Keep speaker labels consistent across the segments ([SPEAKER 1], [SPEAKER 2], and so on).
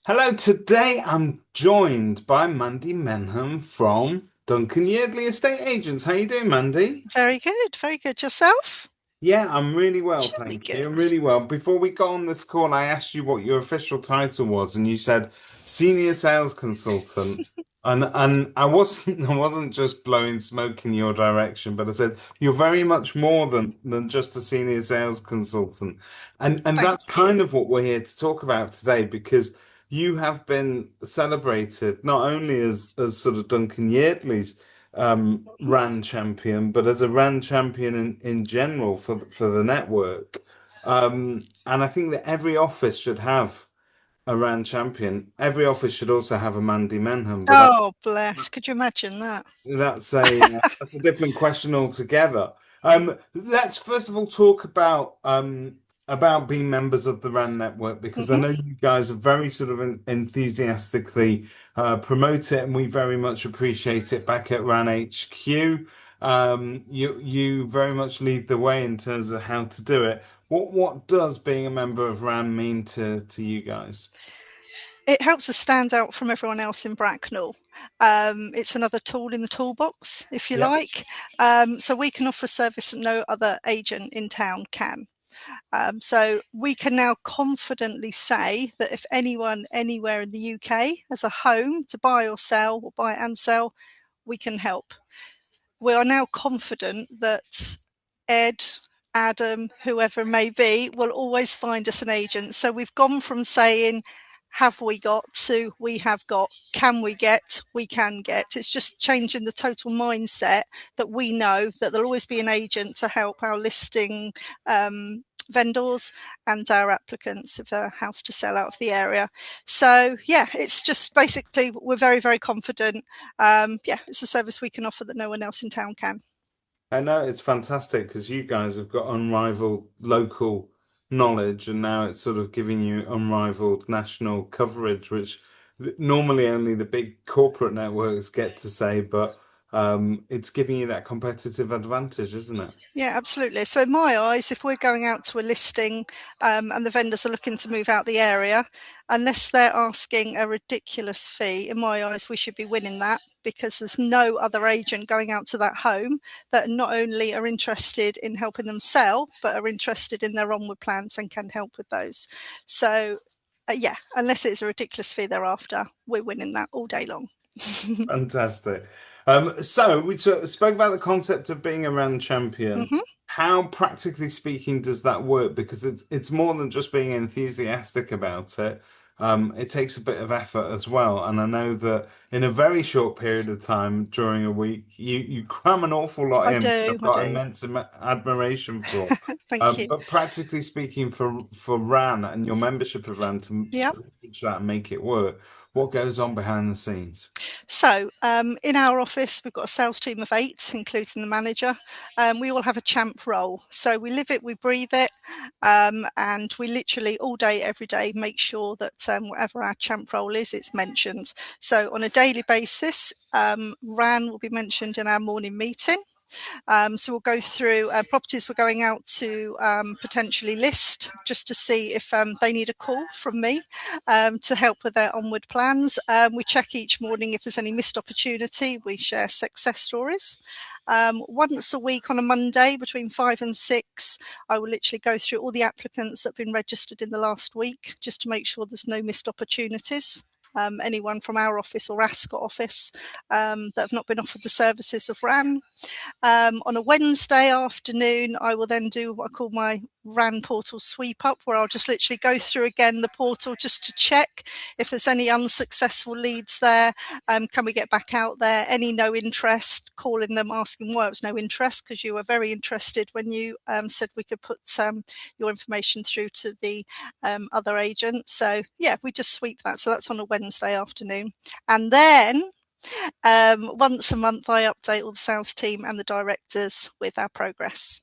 [SPEAKER 1] Hello, today I'm joined by Mandy Mendham from Duncan Yeardley Estate Agents. How you doing, Mandy?
[SPEAKER 2] Very good, very good. Yourself?
[SPEAKER 1] Yeah, I'm really well,
[SPEAKER 2] Jolly
[SPEAKER 1] thank you.
[SPEAKER 2] good.
[SPEAKER 1] I'm really well. Before we got on this call, I asked you what your official title was, and you said senior sales consultant. And I wasn't I wasn't just blowing smoke in your direction, but I said you're very much more than just a senior sales consultant. And
[SPEAKER 2] Thank
[SPEAKER 1] that's
[SPEAKER 2] you.
[SPEAKER 1] kind of what we're here to talk about today because you have been celebrated not only as sort of Duncan Yeardley's RAN champion, but as a RAN champion in general for the network. And I think that every office should have a RAN champion. Every office should also have a Mandy Menham, but
[SPEAKER 2] Oh, bless. Could you imagine that?
[SPEAKER 1] that's a different question altogether. Let's first of all talk about being members of the RAN network because I
[SPEAKER 2] Hmm.
[SPEAKER 1] know you guys are very sort of enthusiastically promote it, and we very much appreciate it back at RAN HQ. You very much lead the way in terms of how to do it. What does being a member of RAN mean to you guys?
[SPEAKER 2] It helps us stand out from everyone else in Bracknell. It's another tool in the toolbox, if you
[SPEAKER 1] Yep.
[SPEAKER 2] like. So we can offer service that no other agent in town can. So we can now confidently say that if anyone anywhere in the UK has a home to buy or sell, or buy and sell, we can help. We are now confident that Ed, Adam, whoever it may be, will always find us an agent. So we've gone from saying, have we got, to we have got, can we get, we can get. It's just changing the total mindset that we know that there'll always be an agent to help our listing vendors and our applicants of a house to sell out of the area. So yeah, it's just basically we're very, very confident. Yeah, it's a service we can offer that no one else in town can.
[SPEAKER 1] I know it's fantastic because you guys have got unrivaled local knowledge, and now it's sort of giving you unrivaled national coverage, which normally only the big corporate networks get to say, but it's giving you that competitive advantage, isn't it?
[SPEAKER 2] Yeah, absolutely. So in my eyes, if we're going out to a listing and the vendors are looking to move out the area, unless they're asking a ridiculous fee, in my eyes, we should be winning that because there's no other agent going out to that home that not only are interested in helping them sell, but are interested in their onward plans and can help with those. So yeah, unless it's a ridiculous fee thereafter, we're winning that all day long.
[SPEAKER 1] Fantastic. So we spoke about the concept of being a RAN champion.
[SPEAKER 2] Hmm.
[SPEAKER 1] How, practically speaking, does that work? Because it's more than just being enthusiastic about it. It takes a bit of effort as well. And I know that in a very short period of time during a week, you cram an awful lot
[SPEAKER 2] I
[SPEAKER 1] in, which
[SPEAKER 2] do,
[SPEAKER 1] I've
[SPEAKER 2] I
[SPEAKER 1] got
[SPEAKER 2] do.
[SPEAKER 1] immense admiration for.
[SPEAKER 2] Thank you.
[SPEAKER 1] But practically speaking, for RAN and your membership of RAN
[SPEAKER 2] Yeah.
[SPEAKER 1] to reach that and make it work, what goes on behind the scenes?
[SPEAKER 2] So, in our office, we've got a sales team of 8, including the manager. We all have a champ role. So we live it, we breathe it, and we literally all day, every day, make sure that whatever our champ role is, it's mentioned. So on a daily basis, RAN will be mentioned in our morning meeting. So we'll go through properties we're going out to potentially list just to see if they need a call from me to help with their onward plans. We check each morning if there's any missed opportunity. We share success stories. Once a week on a Monday between 5 and 6, I will literally go through all the applicants that have been registered in the last week just to make sure there's no missed opportunities. Anyone from our office or Ascot office that have not been offered the services of RAN. On a Wednesday afternoon, I will then do what I call my RAN portal sweep up, where I'll just literally go through again the portal just to check if there's any unsuccessful leads there. Can we get back out there? Any no interest, calling them, asking why it was no interest, because you were very interested when you said we could put your information through to the other agent. So, yeah, we just sweep that. So that's on a Wednesday afternoon. And then once a month, I update all the sales team and the directors with our progress.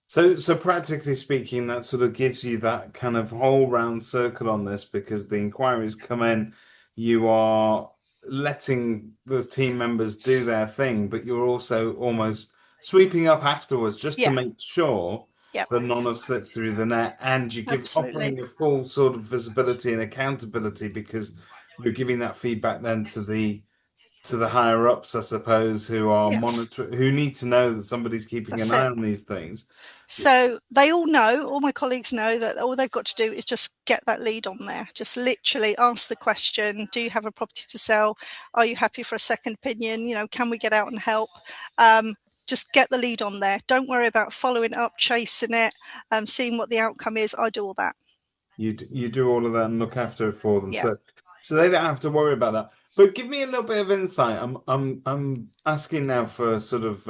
[SPEAKER 1] So practically speaking, that sort of gives you that kind of whole round circle on this because the inquiries come in, you are letting the team members do their thing, but you're also almost sweeping up afterwards just to
[SPEAKER 2] Yeah,
[SPEAKER 1] make sure.
[SPEAKER 2] Yep,
[SPEAKER 1] that none have slipped through the net, and you give
[SPEAKER 2] absolutely.
[SPEAKER 1] offering a full sort of visibility and accountability because you're giving that feedback then to the higher ups, I suppose, who are
[SPEAKER 2] Yeah,
[SPEAKER 1] monitoring, who need to know that somebody's keeping an
[SPEAKER 2] that's
[SPEAKER 1] eye
[SPEAKER 2] it.
[SPEAKER 1] on these things.
[SPEAKER 2] So they all know, all my colleagues know that all they've got to do is just get that lead on there. Just literally ask the question, do you have a property to sell? Are you happy for a second opinion? You know, can we get out and help? Just get the lead on there. Don't worry about following up, chasing it, seeing what the outcome is. I do all that.
[SPEAKER 1] You do all of that and look after it for them,
[SPEAKER 2] Yeah.
[SPEAKER 1] so they don't have to worry about that. But give me a little bit of insight. I'm asking now for sort of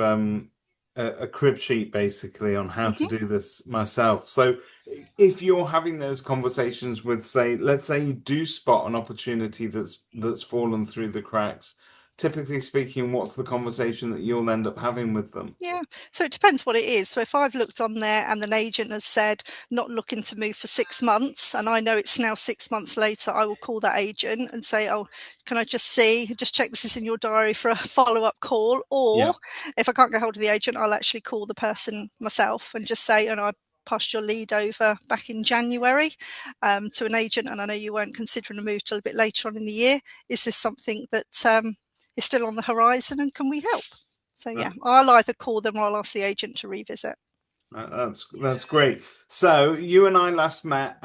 [SPEAKER 1] a crib sheet basically on how to
[SPEAKER 2] Hmm.
[SPEAKER 1] do this myself. So if you're having those conversations with, say, let's say you do spot an opportunity that's fallen through the cracks, typically speaking, what's the conversation that you'll end up having with them?
[SPEAKER 2] Yeah, so it depends what it is. So if I've looked on there and an agent has said not looking to move for 6 months, and I know it's now 6 months later, I will call that agent and say, "Oh, can I just check this is in your diary for a follow-up call?"
[SPEAKER 1] Yeah.
[SPEAKER 2] Or if I can't get hold of the agent, I'll actually call the person myself and just say, "And I passed your lead over back in January to an agent, and I know you weren't considering a move till a bit later on in the year. Is this something that is still on the horizon, and can we help?" So
[SPEAKER 1] Uh,
[SPEAKER 2] yeah, I'll either call them or I'll ask the agent to revisit.
[SPEAKER 1] That's great. So you and I last met.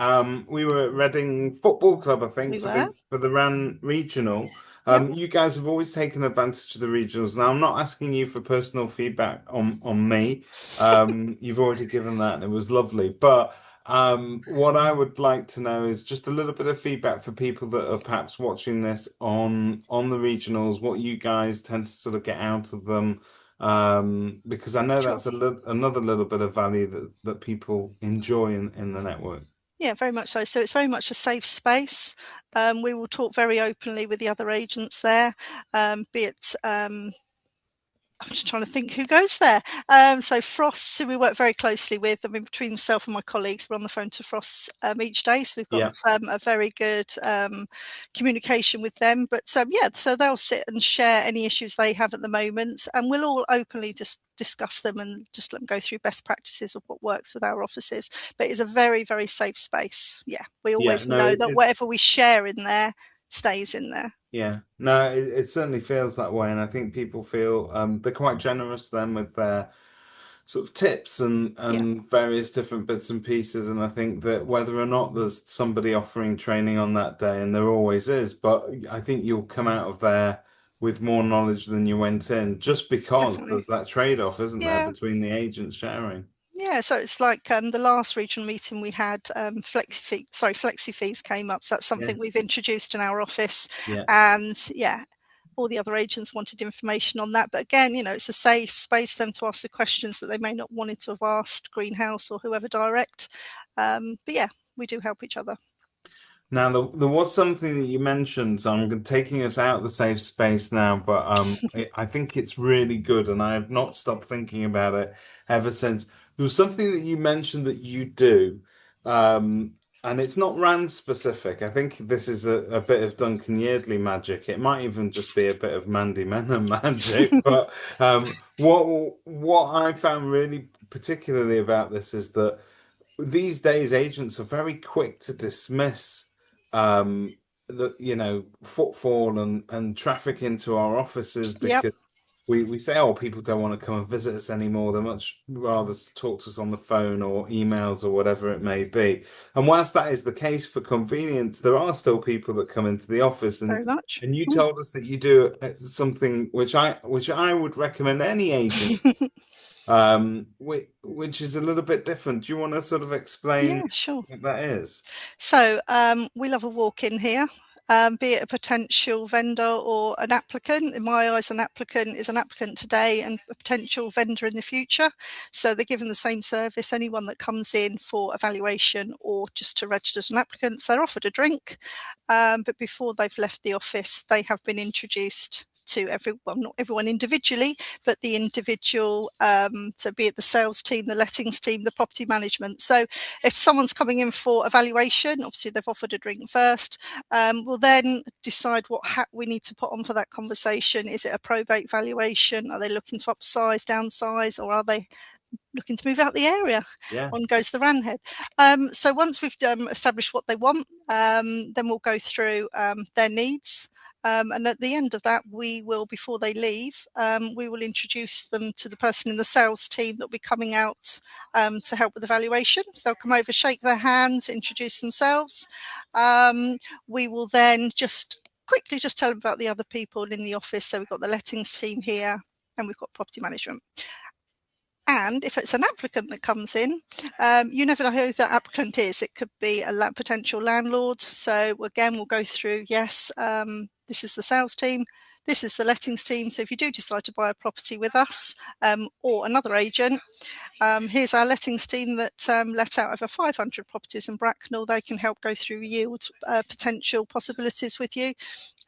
[SPEAKER 1] We were at Reading Football Club, I think,
[SPEAKER 2] We were.
[SPEAKER 1] for the Ran Regional.
[SPEAKER 2] Yep.
[SPEAKER 1] You guys have always taken advantage of the regionals. Now, I'm not asking you for personal feedback on me. You've already given that, and it was lovely. But what I would like to know is just a little bit of feedback for people that are perhaps watching this on the regionals. What you guys tend to sort of get out of them, because I know
[SPEAKER 2] Sure.
[SPEAKER 1] that's another little bit of value that people enjoy in the network.
[SPEAKER 2] Yeah, very much so. So it's very much a safe space. We will talk very openly with the other agents there, be it I'm just trying to think who goes there. So Frost, who we work very closely with, I mean, between myself and my colleagues, we're on the phone to Frost each day. So we've got
[SPEAKER 1] Yeah.
[SPEAKER 2] a very good communication with them. But yeah, so they'll sit and share any issues they have at the moment, and we'll all openly just discuss them and just let them go through best practices of what works with our offices. But it's a very, very safe space. Yeah, we
[SPEAKER 1] Yeah,
[SPEAKER 2] always
[SPEAKER 1] no,
[SPEAKER 2] know that whatever we share in there stays in there.
[SPEAKER 1] yeah, no, it certainly feels that way, and I think people feel they're quite generous then with their sort of tips
[SPEAKER 2] Yeah,
[SPEAKER 1] and various different bits and pieces. And I think that whether or not there's somebody offering training on that day, and there always is, but I think you'll come out of there with more knowledge than you went in, just because
[SPEAKER 2] definitely.
[SPEAKER 1] there's that trade-off, isn't there,
[SPEAKER 2] Yeah.
[SPEAKER 1] between the agents sharing?
[SPEAKER 2] Yeah, so it's like the last regional meeting we had, flexi fees came up. So that's something we've
[SPEAKER 1] Yes.
[SPEAKER 2] introduced in our office,
[SPEAKER 1] Yeah.
[SPEAKER 2] and yeah, all the other agents wanted information on that. But again, you know, it's a safe space for them to ask the questions that they may not wanted to have asked Greenhouse or whoever direct. But yeah, we do help each other.
[SPEAKER 1] Now, there was something that you mentioned, so I'm taking us out of the safe space now, but I think it's really good, and I have not stopped thinking about it ever since. There was something that you mentioned that you do, um, and it's not Rand specific. I think this is a bit of Duncan Yeardley magic. It might even just be a bit of Mandy Mendham magic, but what I found really particularly about this is that these days agents are very quick to dismiss um the footfall and traffic into our offices
[SPEAKER 2] Yep,
[SPEAKER 1] because we say, oh, people don't want to come and visit us anymore. They much rather talk to us on the phone or emails or whatever it may be. And whilst that is the case for convenience, there are still people that come into the office,
[SPEAKER 2] very much.
[SPEAKER 1] and you told us that you do something which I would recommend any agent, which is a little bit different. Do you want to sort of
[SPEAKER 2] Yeah,
[SPEAKER 1] explain
[SPEAKER 2] sure.
[SPEAKER 1] what that is?
[SPEAKER 2] So we love a walk in here, be it a potential vendor or an applicant. In my eyes, an applicant is an applicant today and a potential vendor in the future. So they're given the same service. Anyone that comes in for evaluation or just to register as an applicant, so they're offered a drink. But before they've left the office, they have been introduced to everyone, not everyone individually, but the individual, so be it the sales team, the lettings team, the property management. So if someone's coming in for evaluation, obviously they've offered a drink first. We'll then decide what hat we need to put on for that conversation. Is it a probate valuation? Are they looking to upsize, downsize, or are they looking to move out the area.
[SPEAKER 1] Yeah.
[SPEAKER 2] On goes the ran head. So once we've established what they want, then we'll go through their needs. And at the end of that, we will, before they leave, we will introduce them to the person in the sales team that will be coming out to help with the valuation. So they'll come over, shake their hands, introduce themselves. We will then just quickly just tell them about the other people in the office. So we've got the lettings team here and we've got property management. And if it's an applicant that comes in, you never know who that applicant is. It could be a potential landlord. So again, we'll go through, yes, this is the sales team, this is the lettings team. So if you do decide to buy a property with us or another agent, here's our lettings team that let out over 500 properties in Bracknell. They can help go through yield potential possibilities with you.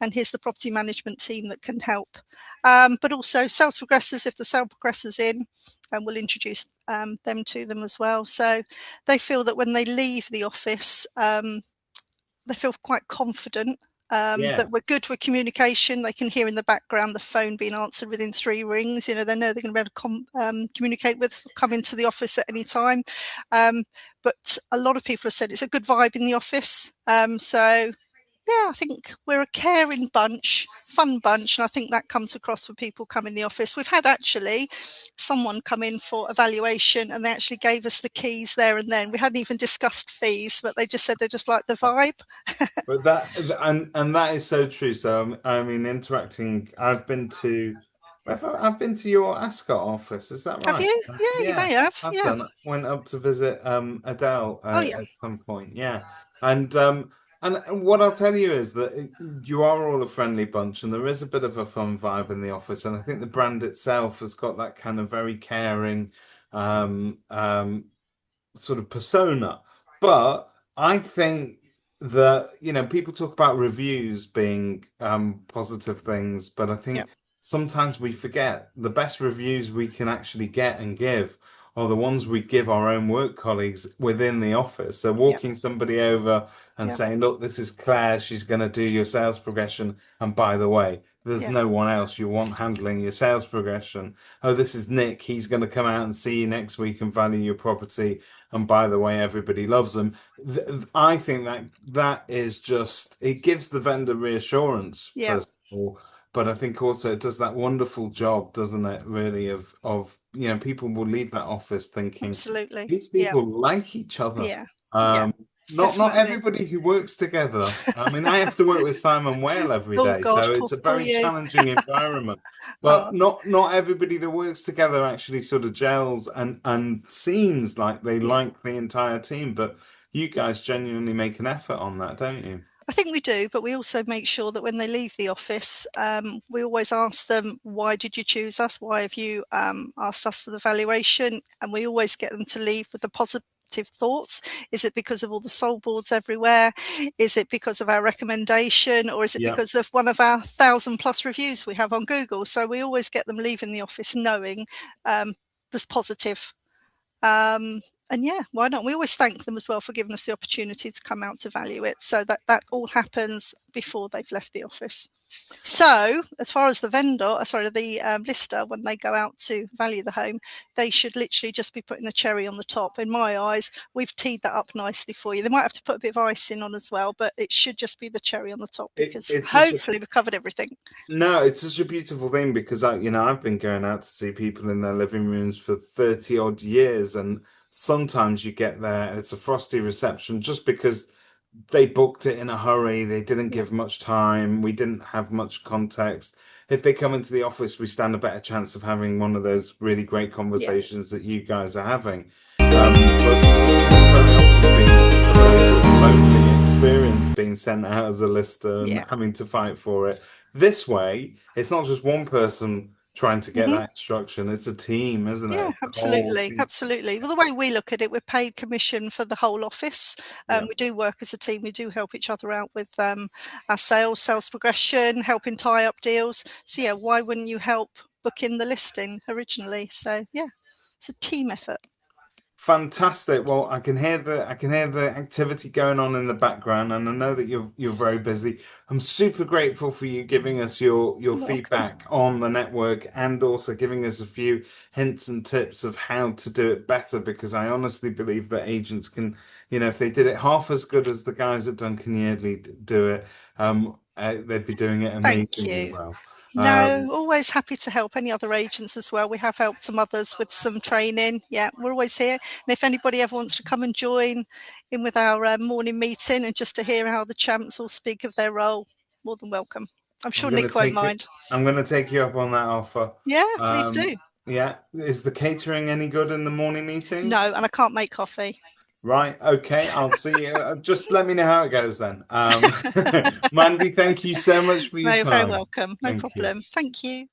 [SPEAKER 2] And here's the property management team that can help. But also sales progressors, if the sale progressor's in, and we'll introduce them to them as well. So they feel that when they leave the office, they feel quite confident
[SPEAKER 1] Yeah.
[SPEAKER 2] that we're good with communication. They can hear in the background the phone being answered within 3 rings. You know, they know they're going to be able to communicate with, come into the office at any time. But a lot of people have said it's a good vibe in the office. So yeah, I think we're a caring bunch, fun bunch, and I think that comes across when people come in the office. We've had actually someone come in for evaluation and they actually gave us the keys there and then. We hadn't even discussed fees, but they just said they just like the vibe.
[SPEAKER 1] But and that is so true. So I mean, interacting. I've been to your Ascot office. Is that
[SPEAKER 2] Have
[SPEAKER 1] right?
[SPEAKER 2] you? Yeah, you
[SPEAKER 1] Yeah,
[SPEAKER 2] may have.
[SPEAKER 1] I've
[SPEAKER 2] Yeah.
[SPEAKER 1] done. Went up to visit Adele
[SPEAKER 2] Oh, yeah.
[SPEAKER 1] at some point. Yeah, and what I'll tell you is that you are all a friendly bunch, and there is a bit of a fun vibe in the office. And I think the brand itself has got that kind of very caring, um, um, sort of persona. But I think that, people talk about reviews being positive things, but I
[SPEAKER 2] Yeah.
[SPEAKER 1] think sometimes we forget the best reviews we can actually get and give are the ones we give our own work colleagues within the office. So
[SPEAKER 2] Yeah.
[SPEAKER 1] walking somebody over and
[SPEAKER 2] Yeah.
[SPEAKER 1] saying, look, this is Claire, she's going to do your sales progression. And by the way, there's
[SPEAKER 2] Yeah.
[SPEAKER 1] no one else you want handling your sales progression. Oh, this is Nick. He's going to come out and see you next week and value your property. And by the way, everybody loves them. I think that is just, it gives the vendor reassurance,
[SPEAKER 2] Yeah.
[SPEAKER 1] first of all, but I think also it does that wonderful job, doesn't it, really, of people will leave that office thinking
[SPEAKER 2] Absolutely.
[SPEAKER 1] these
[SPEAKER 2] Yeah.
[SPEAKER 1] people like each other.
[SPEAKER 2] Yeah. Yeah.
[SPEAKER 1] Um, not
[SPEAKER 2] Definitely.
[SPEAKER 1] everybody who works together. I mean, I have to work with Simon Whale every
[SPEAKER 2] Oh
[SPEAKER 1] day,
[SPEAKER 2] God,
[SPEAKER 1] so
[SPEAKER 2] poor,
[SPEAKER 1] it's a
[SPEAKER 2] poor
[SPEAKER 1] very
[SPEAKER 2] you.
[SPEAKER 1] challenging environment. But
[SPEAKER 2] Oh,
[SPEAKER 1] not everybody that works together actually sort of gels and seems like they
[SPEAKER 2] yeah.
[SPEAKER 1] like the entire team. But you guys genuinely make an effort on that, don't you?
[SPEAKER 2] I think we do, but we also make sure that when they leave the office, we always ask them, why did you choose us? Why have you asked us for the valuation? And we always get them to leave with the positive thoughts. Is it because of all the soul boards everywhere? Is it because of our recommendation? Or is it
[SPEAKER 1] Yeah.
[SPEAKER 2] because of one of our 1,000+ reviews we have on Google? So we always get them leaving the office knowing there's positive. And yeah, why not? We always thank them as well for giving us the opportunity to come out to value it. So that all happens before they've left the office. So as far as the lister, when they go out to value the home, they should literally just be putting the cherry on the top. In my eyes, we've teed that up nicely for you. They might have to put a bit of icing on as well, but it should just be the cherry on the top because
[SPEAKER 1] It's such a
[SPEAKER 2] hopefully we've covered everything.
[SPEAKER 1] No, it's such a beautiful thing because I've been going out to see people in their living rooms for 30 odd years, and sometimes you get there, it's a frosty reception just because they booked it in a hurry, they didn't
[SPEAKER 2] Yeah,
[SPEAKER 1] give much time, we didn't have much context. If they come into the office, we stand a better chance of having one of those really great
[SPEAKER 2] yeah,
[SPEAKER 1] conversations that you guys are having. But it can very often be a very sort of lonely experience being sent out as a lister and
[SPEAKER 2] yeah.
[SPEAKER 1] having to fight for it. This way, it's not just one person trying to get
[SPEAKER 2] Mhm.
[SPEAKER 1] that instruction, it's a team, isn't it?
[SPEAKER 2] Yeah,
[SPEAKER 1] It's the whole
[SPEAKER 2] absolutely,
[SPEAKER 1] team.
[SPEAKER 2] absolutely. Well, the way we look at it, we're paid commission for the whole office.
[SPEAKER 1] Yeah.
[SPEAKER 2] We do work as a team. We do help each other out with our sales progression, helping tie up deals. So yeah, why wouldn't you help book in the listing originally? So yeah, it's a team effort.
[SPEAKER 1] Fantastic. Well, I can hear the activity going on in the background, and I know that you're very busy. I'm super grateful for you giving us your
[SPEAKER 2] You're welcome.
[SPEAKER 1] feedback on the network and also giving us a few hints and tips of how to do it better because I honestly believe that agents can, if they did it half as good as the guys at Duncan Yeardley do it, they'd be doing it
[SPEAKER 2] Thank
[SPEAKER 1] amazingly
[SPEAKER 2] you.
[SPEAKER 1] well.
[SPEAKER 2] No, always happy to help any other agents as well. We have helped some others with some training. Yeah, we're always here. And if anybody ever wants to come and join in with our morning meeting and just to hear how the champs all speak of their role, more than welcome. I'm
[SPEAKER 1] I'm
[SPEAKER 2] sure
[SPEAKER 1] gonna
[SPEAKER 2] Nick won't
[SPEAKER 1] take it.
[SPEAKER 2] mind.
[SPEAKER 1] I'm gonna take you up on that offer.
[SPEAKER 2] Yeah, please
[SPEAKER 1] Um,
[SPEAKER 2] do.
[SPEAKER 1] yeah, is the catering any good in the morning meetings?
[SPEAKER 2] No, and I can't make coffee.
[SPEAKER 1] Right, okay, I'll see you. Just let me know how it goes then. Mandy, thank you so much for
[SPEAKER 2] No,
[SPEAKER 1] your
[SPEAKER 2] you're very
[SPEAKER 1] time.
[SPEAKER 2] welcome. No
[SPEAKER 1] Thank you.
[SPEAKER 2] problem. Thank you.